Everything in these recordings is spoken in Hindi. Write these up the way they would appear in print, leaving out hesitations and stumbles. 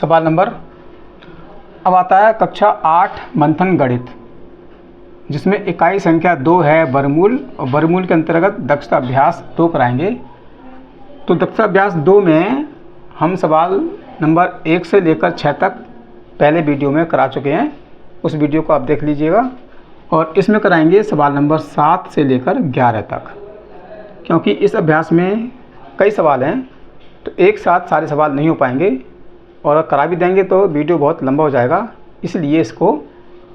सवाल नंबर अब आता है कक्षा 8 मंथन गणित, जिसमें इकाई संख्या 2 है वर्गमूल, और वर्गमूल के अंतर्गत दक्षता अभ्यास 2 कराएंगे। तो दक्षता अभ्यास 2 में हम सवाल नंबर 1 से लेकर 6 तक पहले वीडियो में करा चुके हैं, उस वीडियो को आप देख लीजिएगा। और इसमें कराएंगे सवाल नंबर 7 से लेकर 11 तक, क्योंकि इस अभ्यास में कई सवाल हैं तो एक साथ सारे सवाल नहीं हो पाएंगे, और करा भी देंगे तो वीडियो बहुत लंबा हो जाएगा, इसलिए इसको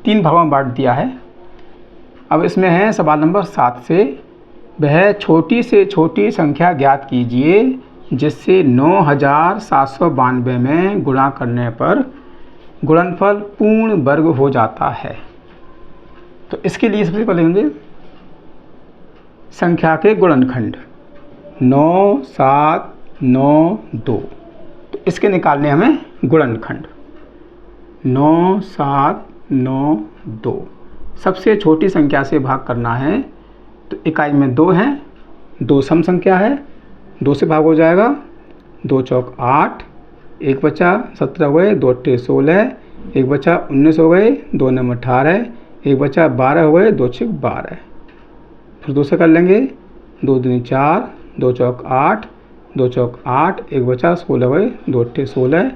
3 भागों में बांट दिया है। अब इसमें है सवाल नंबर 7 से, वह छोटी से छोटी संख्या ज्ञात कीजिए जिससे 9792 में गुणा करने पर गुणनफल पूर्ण वर्ग हो जाता है। तो इसके लिए सबसे पहले लेंगे संख्या के गुणनखंड 9, 7, 9, 2। तो इसके निकालने हमें गुणनखंड 9, 7, 9, 2। सबसे छोटी संख्या से भाग करना है, तो इकाई में 2 हैं, 2 सम संख्या है, 2 से भाग हो जाएगा। 2 चौक 8, 1 बचा 17 हो गए, 2 अट्ठे 16, 1 बचा 19 हो गए, 2 नम 18, 1 बचा 12 हो गए, 2 छक 12। फिर 2 से कर लेंगे, 2 दूनी 4, 2 चौक 8, 2 चौक 8, 1 बचा 16 हो गए, 2 अट्ठे 16।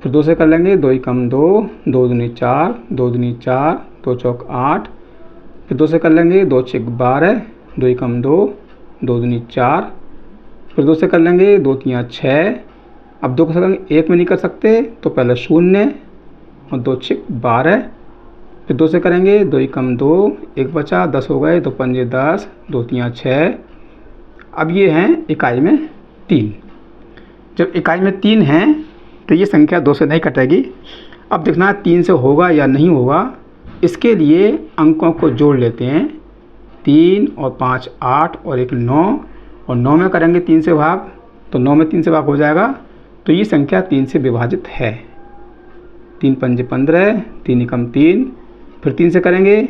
फिर 2 से कर लेंगे, 2 कम 2, 2 दूनी 4, 2 दूनी 4, 2 चौक 8। फिर 2 से कर लेंगे, 2 छक 12, 2 कम 2, 2 दूनी 4। फिर 2 से कर लेंगे, 2 तियाँ 6। अब 2 को करेंगे 1 में नहीं कर सकते, तो पहले 0 और 2 छक 12। फिर 2 से करेंगे, 2 कम 2, 1 बचा 10 हो गए, 2 पंजे 10, 2 तियाँ 6। अब ये हैं इकाई में 3। जब इकाई में 3 हैं तो ये संख्या 2 से नहीं कटेगी। अब देखना 3 से होगा या नहीं होगा, इसके लिए अंकों को जोड़ लेते हैं। 3 और 5 8 और 1 9, और 9 में करेंगे 3 से भाग, तो 9 में 3 से भाग हो जाएगा, तो ये संख्या 3 से विभाजित है। 3 पंजे 15, 3 एकम 3। फिर 3 से करेंगे,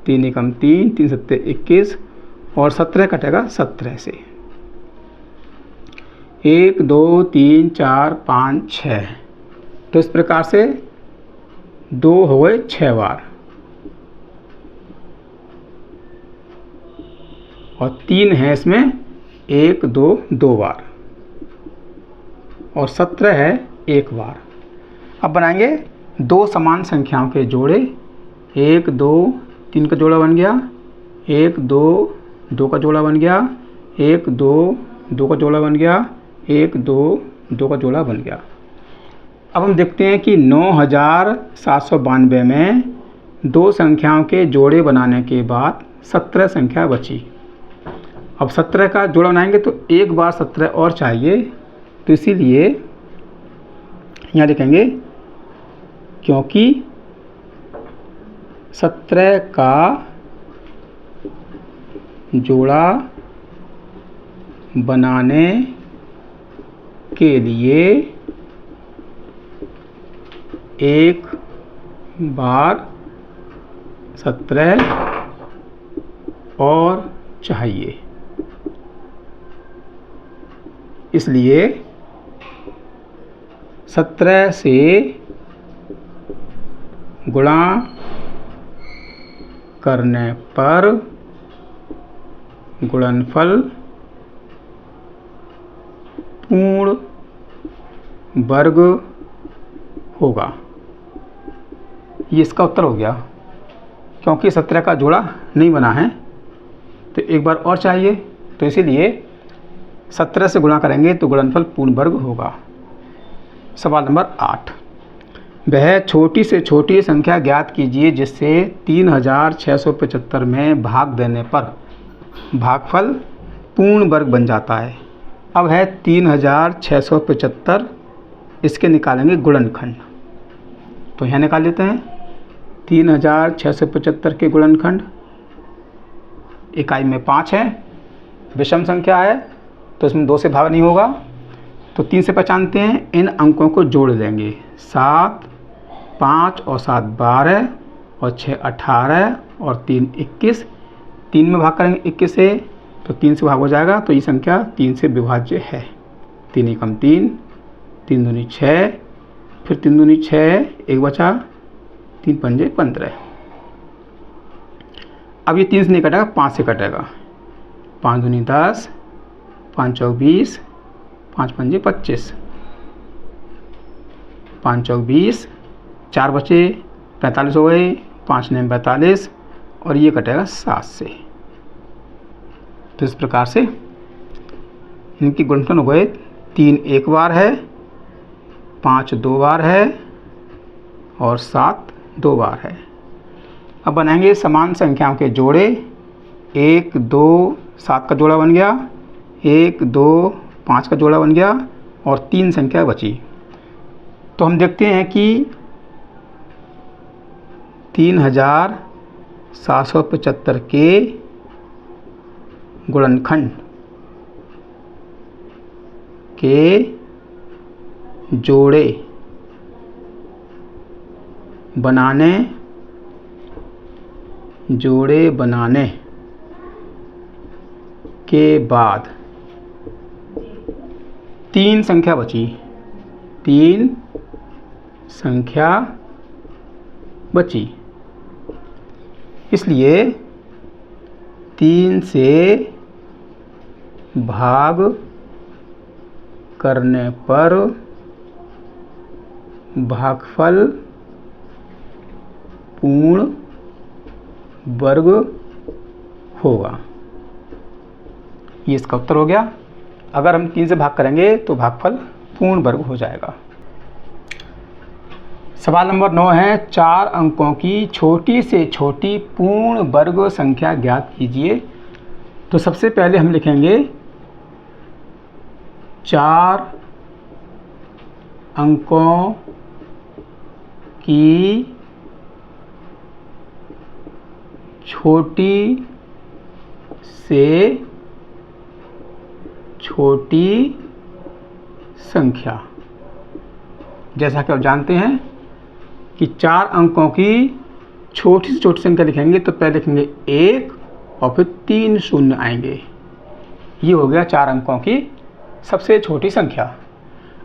3 एकम 3, 3 सत्ते 21, और 17 कटेगा 17 से। 1 2 3 4 5 6। तो इस प्रकार से 2 हो गए 6 बार, और 3 है इसमें 1 2 2 बार, और 17 है 1 बार। अब बनाएंगे 2 समान संख्याओं के जोड़े। 1 2 3 का जोड़ा बन गया, 1 2 2 का जोड़ा बन गया, 1 2 2 का जोड़ा बन गया, 1 2 2 का जोड़ा बन गया। अब हम देखते हैं कि 9792 में 2 संख्याओं के जोड़े बनाने के बाद 17 संख्या बची। अब 17 का जोड़ा बनाएंगे तो एक बार 17 और चाहिए, तो इसीलिए यहाँ लिखेंगे, क्योंकि 17 का जोड़ा बनाने के लिए एक बार 17 और चाहिए, इसलिए 17 से गुणा करने पर गुणनफल पूर्ण वर्ग होगा। ये इसका उत्तर हो गया, क्योंकि 17 का जोड़ा नहीं बना है तो एक बार और चाहिए, तो इसीलिए 17 से गुणा करेंगे तो गुणनफल पूर्ण वर्ग होगा। सवाल नंबर 8, वह छोटी से छोटी संख्या ज्ञात कीजिए जिससे 3675 में भाग देने पर भागफल पूर्ण वर्ग बन जाता है। अब है 3675, इसके निकालेंगे गुणनखंड। तो यहाँ निकाल लेते हैं 3675 के गुणनखंड। इकाई में 5 है, विषम संख्या है, तो इसमें 2 से भाग नहीं होगा, तो 3 से पहचानते हैं। इन अंकों को जोड़ लेंगे, 7 5 और 7 12, और 6 18, और 3 21। 3 में भाग करेंगे 21 से, तो 3 से भाग हो जाएगा, तो ये संख्या 3 से विभाज्य है। 3 एकम 3, 3 दूनी 6, फिर 3 दूनी 6, 1 बचा, 3 पंजे 15। अब ये 3 से नहीं कटेगा, 5 से कटेगा। 5 दूनी 10, 5 चौक 20, 5 पंजे 25, 5 चौक 20, 4 बचे 45 हो गए, 5 9 42 और ये कटेगा 7 से। तो इस प्रकार से इनकी गुणनखंड हो गए। 3 एक बार है, 5 2 बार है और 7 2 बार है। अब बनाएंगे समान संख्याओं के जोड़े। 1 2 7 का जोड़ा बन गया, 1 2 5 का जोड़ा बन गया और 3 संख्या बची। तो हम देखते हैं कि 3775 के गुणनखंड के जोड़े बनाने के बाद 3 संख्या बची। 3 संख्या बची, इसलिए 3 से भाग करने पर भागफल पूर्ण वर्ग होगा। ये इसका उत्तर हो गया। अगर हम 3 से भाग करेंगे तो भागफल पूर्ण वर्ग हो जाएगा। सवाल नंबर 9 है, 4 अंकों की छोटी से छोटी पूर्ण वर्ग संख्या ज्ञात कीजिए। तो सबसे पहले हम लिखेंगे 4 अंकों की छोटी से छोटी संख्या। जैसा कि आप जानते हैं कि 4 अंकों की छोटी से छोटी संख्या लिखेंगे तो पहले लिखेंगे 1 और फिर 3 शून्य आएंगे। ये हो गया 4 अंकों की सबसे छोटी संख्या।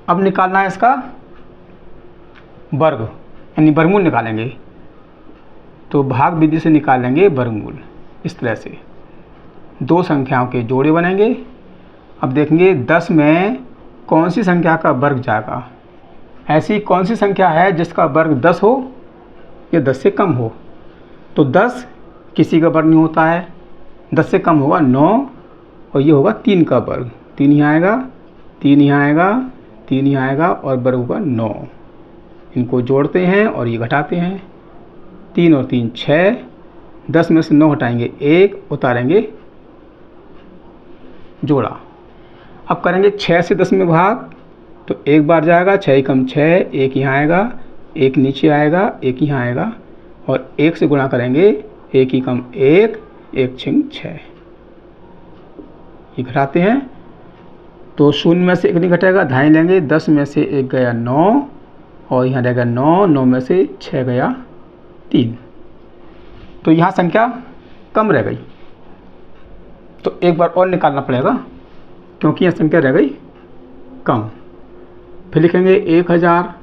अब निकालना है इसका वर्ग, यानी वर्गमूल निकालेंगे। तो भाग विधि से निकालेंगे वर्गमूल। इस तरह से 2 संख्याओं के जोड़े बनेंगे। अब देखेंगे 10 में कौन सी संख्या का वर्ग जाएगा। ऐसी कौन सी संख्या है जिसका वर्ग 10 हो या 10 से कम हो। तो 10 किसी का वर्ग नहीं होता है, 10 से कम होगा 9 और ये होगा 3 का वर्ग। 3 यहाँ आएगा, 3 यहाँ आएगा, 3 यहाँ आएगा और वर्ग होगा 9। इनको जोड़ते हैं और ये घटाते हैं। 3 और 3 6, 10 में से 9 हटाएंगे 1, उतारेंगे जोड़ा। अब करेंगे 6 से 10 में भाग, तो 1 बार जाएगा, 6 कम 6, 1 यहाँ आएगा, 1 नीचे आएगा, 1 यहाँ आएगा और 1 से गुणा करेंगे, 1 ही कम 1, 1 छिंग 6। ये घटाते हैं तो 0 में से 1 नहीं घटेगा, धाई लेंगे। 10 में से 1 गया 9 और यहाँ रहेगा 9, 9 में से 6 गया 3। तो यहाँ संख्या कम रह गई, तो एक बार और निकालना पड़ेगा क्योंकि यहाँ संख्या रह गई कम। फिर लिखेंगे 1000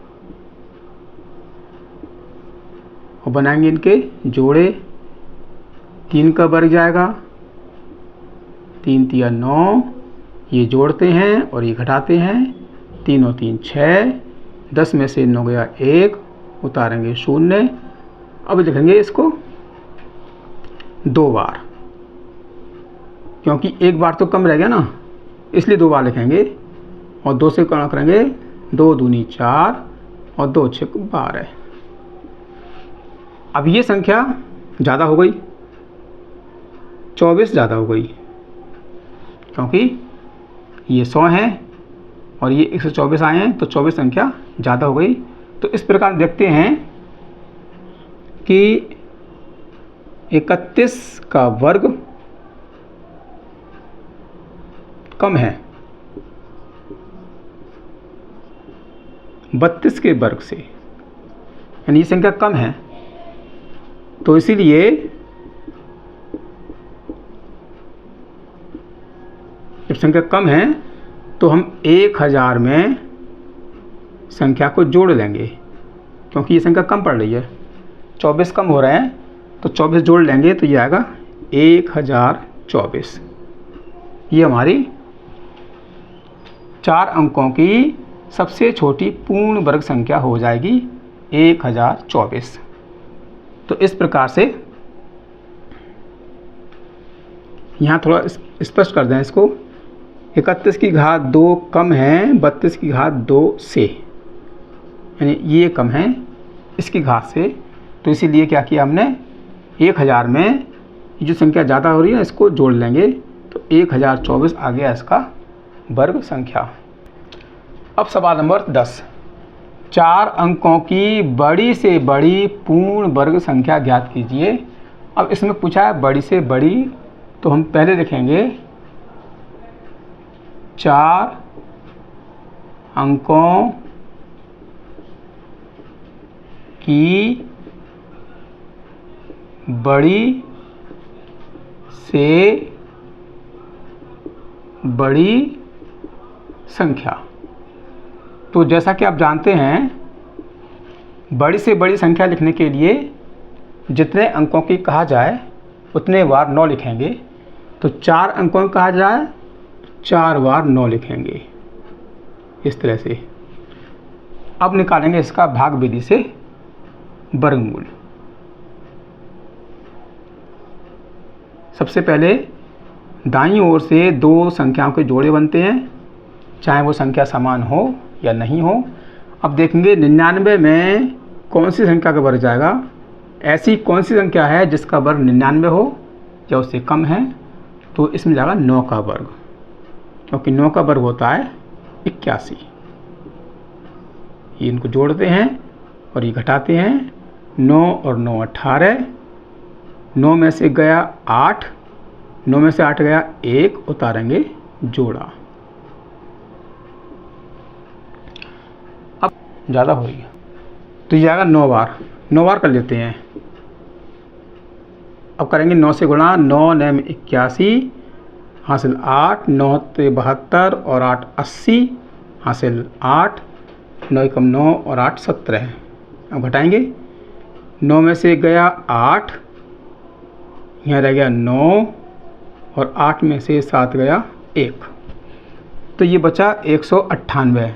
और बनाएंगे इनके जोड़े। 3 का वर्ग जाएगा, 3 तिया 9, ये जोड़ते हैं और ये घटाते हैं। 3 और 3 6, 10 में से 9 गया 1, उतारेंगे 0। अब लिखेंगे इसको 2 बार, क्योंकि 1 बार तो कम रह गया ना, इसलिए 2 बार लिखेंगे। और 2 से गुणा करेंगे, 2 दूनी 4 और 2 छक 12। अब ये संख्या ज़्यादा हो गई, 24 ज़्यादा हो गई, क्योंकि ये 100 है और ये 124 आए हैं, तो 24 संख्या ज़्यादा हो गई। तो इस प्रकार देखते हैं कि 31 का वर्ग कम है 32 के वर्ग से, यानी ये संख्या कम है। तो इसीलिए जब संख्या कम है तो हम 1000 में संख्या को जोड़ लेंगे, क्योंकि ये संख्या कम पड़ रही है, 24 कम हो रहे हैं, तो 24 जोड़ लेंगे तो ये आएगा 1024। ये हमारी 4 अंकों की सबसे छोटी पूर्ण वर्ग संख्या हो जाएगी 1024। तो इस प्रकार से यहाँ थोड़ा स्पष्ट कर दें इसको। 31 की घात 2 कम है 32 की घात 2 से, यानी ये कम है इसकी घात से, तो इसीलिए क्या किया हमने, 1000 में ये जो संख्या ज़्यादा हो रही है इसको जोड़ लेंगे, तो 1024 आ गया इसका वर्ग संख्या। अब सवाल नंबर 10, 4 अंकों की बड़ी से बड़ी पूर्ण वर्ग संख्या ज्ञात कीजिए। अब इसमें पूछा है बड़ी से बड़ी, तो हम पहले लिखेंगे 4 अंकों की बड़ी से बड़ी संख्या। तो जैसा कि आप जानते हैं, बड़ी से बड़ी संख्या लिखने के लिए जितने अंकों की कहा जाए उतने बार 9 लिखेंगे। तो 4 अंकों की कहा जाए 4 बार 9 लिखेंगे, इस तरह से। अब निकालेंगे इसका भाग विधि से वर्गमूल। सबसे पहले दाईं ओर से 2 संख्याओं के जोड़े बनते हैं, चाहे वो संख्या समान हो या नहीं हो। अब देखेंगे 99 में कौन सी संख्या का वर्ग जाएगा, ऐसी कौन सी संख्या है जिसका वर्ग 99 हो या उससे कम है, तो इसमें जाएगा 9 का वर्ग, क्योंकि 9 का वर्ग होता है 81। ये इनको जोड़ते हैं और ये घटाते हैं, 9 और 9 18, 9 में से गया 8, 9 में से 8 गया 1, उतारेंगे जोड़ा। अब ज़्यादा हो रही है तो ये आएगा 9 बार, 9 बार कर लेते हैं। अब करेंगे 9 से गुणा, 9 9 में 81 हासिल 8, 9 से 72 और 8 80 हासिल 8, 9 कम 9 और 8 17। अब घटाएंगे, 9 में से गया 8, यहाँ रह गया 9 और 8 में से 7 गया 1, तो ये बचा 198।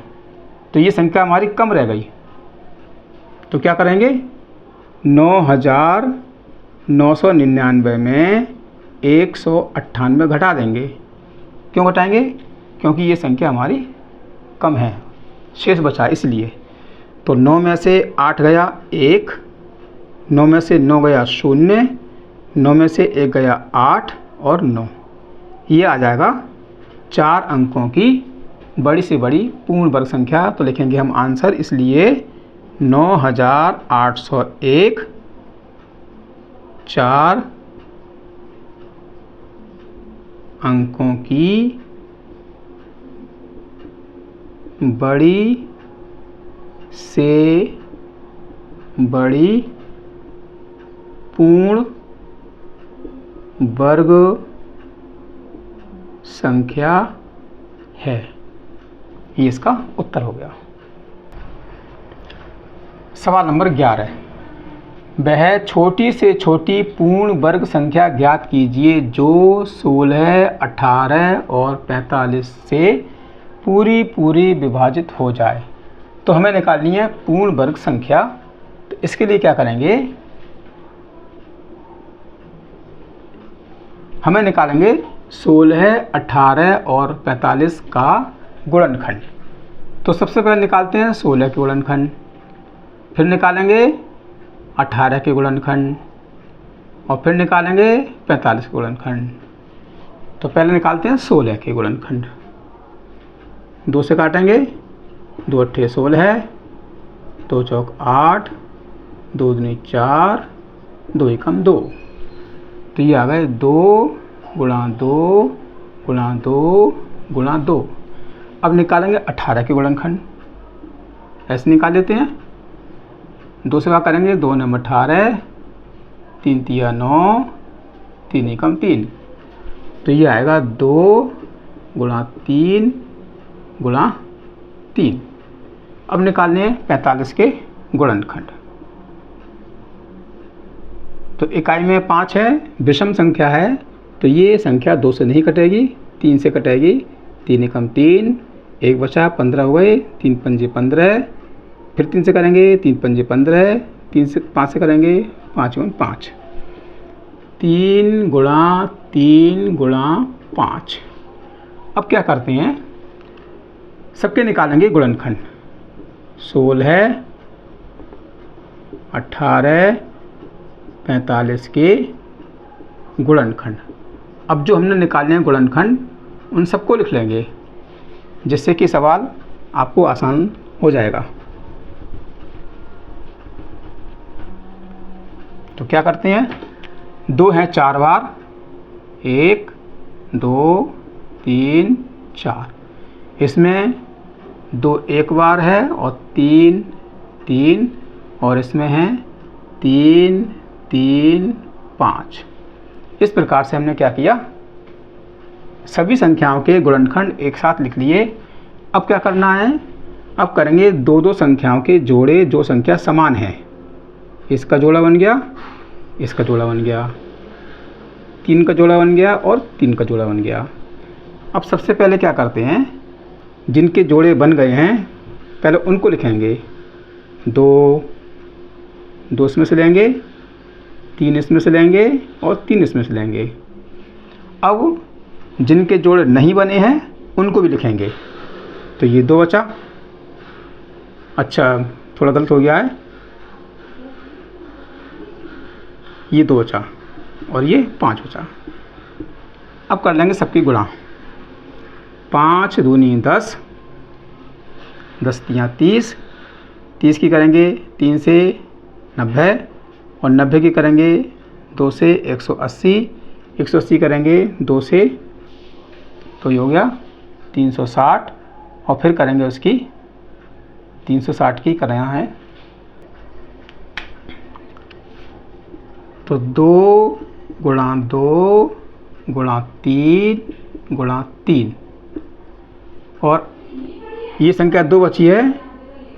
तो ये संख्या हमारी कम रह गई, तो क्या करेंगे, 9999 में 198 घटा देंगे। क्यों घटाएंगे, क्योंकि ये संख्या हमारी कम है, शेष बचा इसलिए। तो 9 में से 8 गया 1, 9 में से 9 गया 0, 9 में से 1 गया 8 और 9। ये आ जाएगा 4 अंकों की बड़ी से बड़ी पूर्ण वर्ग संख्या। तो लिखेंगे हम आंसर, इसलिए 9801 4 अंकों की बड़ी से बड़ी पूर्ण वर्ग संख्या है। ये इसका उत्तर हो गया। सवाल नंबर 11, वह छोटी से छोटी पूर्ण वर्ग संख्या ज्ञात कीजिए जो 16, 18 और 45 से पूरी विभाजित हो जाए। तो हमें निकालनी है पूर्ण वर्ग संख्या। तो इसके लिए क्या करेंगे, हमें निकालेंगे 16, 18 और 45 का गुणनखंड। तो सबसे पहले निकालते हैं 16 के गुणनखंड, फिर निकालेंगे 18 के गुणनखंड और फिर निकालेंगे 45 के गुणनखंड। तो पहले निकालते हैं 16 के गुणनखंड। 2 से काटेंगे, 2 अट्ठे 16, 2 चौक 8, 2 दूनी 4, 2 एकम 2। तो ये आ गए 2 गुणा 2 गुणा 2 गुणा 2। अब निकालेंगे 18 के गुणनखंड, ऐसे निकाल लेते हैं। 2 से क्या करेंगे, 2 नंबर 18, 3 तिया 9, 3 एकम 3। तो ये आएगा 2 गुणा 3 गुणा 3। अब निकालने हैं 45 के गुणनखंड। तो इकाई में 5 है, विषम संख्या है, तो ये संख्या 2 से नहीं कटेगी, 3 से कटेगी। 3 एकम 3, 1 बचा, 15 हो गए, 3 पंजे 15, फिर 3 से करेंगे, 3 पंजे 15, 3 से 5 से करेंगे, 5 गुण 5, 3 गुणा 3 गुणा 5। अब क्या करते हैं, सबके निकालेंगे गुणनखंड। 16, 18, 45 के गुणनखंड। अब जो हमने निकालने हैं गुणनखंड उन सबको लिख लेंगे, जिससे कि सवाल आपको आसान हो जाएगा। तो क्या करते हैं, 2 हैं 4 बार, 1 2 3 4, इसमें 2 एक बार है और 3 3, और इसमें है 3 3 5। इस प्रकार से हमने क्या किया, सभी संख्याओं के गुणनखंड एक साथ लिख लिए। अब क्या करना है, अब करेंगे 2-2 संख्याओं के जोड़े जो संख्या समान है। इसका जोड़ा बन गया, इसका जोड़ा बन गया, 3 का जोड़ा बन गया और 3 का जोड़ा बन गया। अब सबसे पहले क्या करते हैं, जिनके जोड़े बन गए हैं पहले उनको लिखेंगे। 2 इसमें से लेंगे, 3 इसमें से लेंगे और 3 इसमें से लेंगे। अब जिनके जोड़े नहीं बने हैं उनको भी लिखेंगे। तो ये 2 बचा, अच्छा थोड़ा गलत हो गया है, ये 2 बचा और ये 5 बचा। अब कर लेंगे सबकी गुणा। 5 दूनी 10, 10 तियाँ 30, 30 की करेंगे 3 से 90 और 90 की करेंगे 2 से 180, 180 करेंगे 2 से, तो ये हो गया 360, और फिर करेंगे उसकी 360 की करना है। तो 2 गुणा 2 गुणा 3 गुणा 3, और ये संख्या 2 बची है,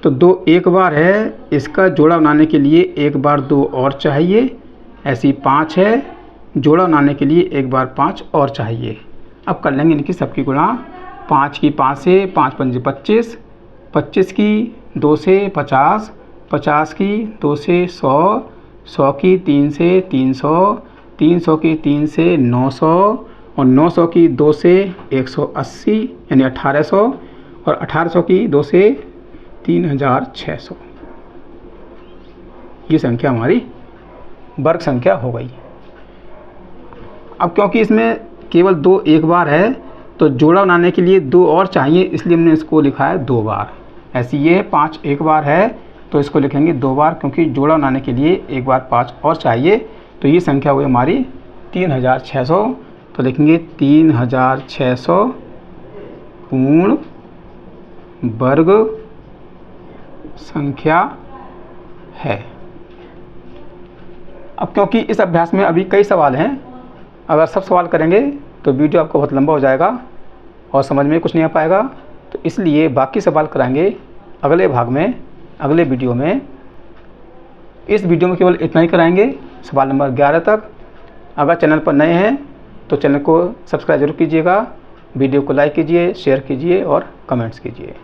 तो 2 एक बार है, इसका जोड़ा बनाने के लिए एक बार 2 और चाहिए। ऐसी 5 है, जोड़ा बनाने के लिए एक बार 5 और चाहिए। अब कर लेंगे इनकी सबकी गुणा। 5 की 5 से, 5 पंजे 25, 25 की 2 से 50, 50 की 2 से 100, 100 की 3 से 300, 300 की 3 से 900, और 900 की 2 से 180 यानी 1800, और 1800 की 2 से 3600। ये संख्या हमारी वर्ग संख्या हो गई। अब क्योंकि इसमें केवल 2 एक बार है, तो जोड़ा बनाने के लिए 2 और चाहिए, इसलिए हमने इसको लिखा है 2 बार। ऐसी ये 5 एक बार है, तो इसको लिखेंगे 2 बार, क्योंकि जोड़ा बनाने के लिए एक बार 5 और चाहिए। तो ये संख्या हुई हमारी 3600। तो लिखेंगे 3600 पूर्ण वर्ग संख्या है। अब क्योंकि इस अभ्यास में अभी कई सवाल हैं, अगर सब सवाल करेंगे तो वीडियो आपको बहुत लंबा हो जाएगा और समझ में कुछ नहीं आ पाएगा। तो इसलिए बाकी सवाल कराएंगे अगले भाग में, अगले वीडियो में। इस वीडियो में केवल इतना ही कराएंगे, सवाल नंबर 11 तक। अगर चैनल पर नए हैं तो चैनल को सब्सक्राइब जरूर कीजिएगा, वीडियो को लाइक कीजिए, शेयर कीजिए और कमेंट्स कीजिए।